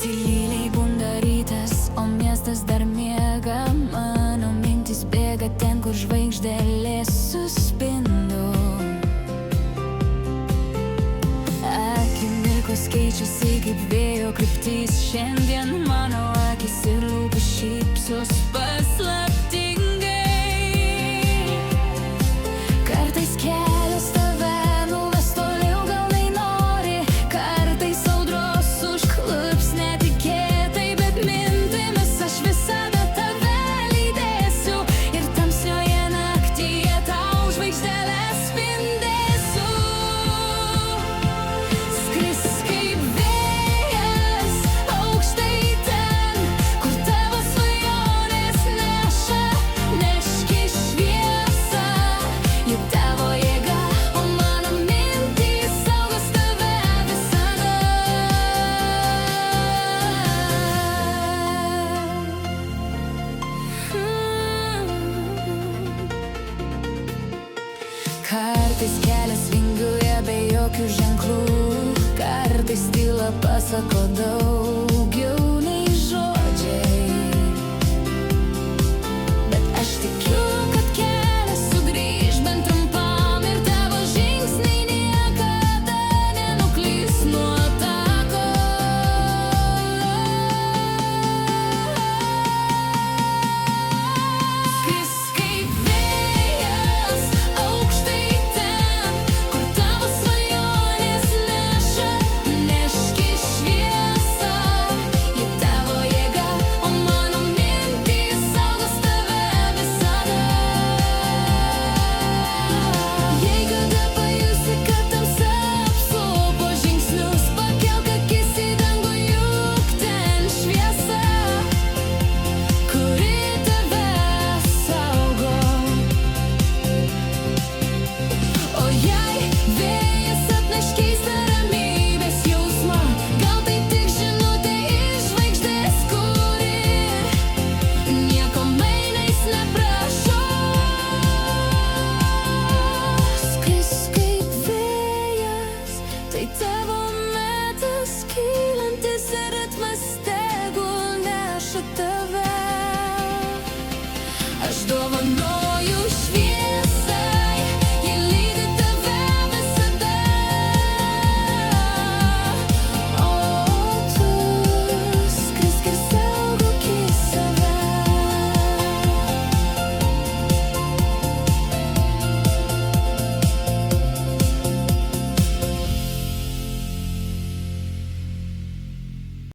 Tyliai bunda rytas, o miestas dar miega. Mano mintis bėga ten, kur žvaigždėlės suspindo. Akimirkos keičiasi kaip vėjo kryptys. Šiandien mano akis ir lūpos šypsos paslaptingai. Kartais kelias tave nuves toliau, gal nenori. Kartais audros užklups netikėtai, bet mintimis aš visada tave lydėsiu. Ir tamsioje naktyje tau žvaigždėles spindėsiu. Skrisk kaip vėjas aukštai ten, kur tavo svajonės neša. Neški šviesą, juk tavo jėga, o mano mintys saugos tave visada. Kartais kelias vingiuoja be jokių ženklų, kartais tyla pasako daug.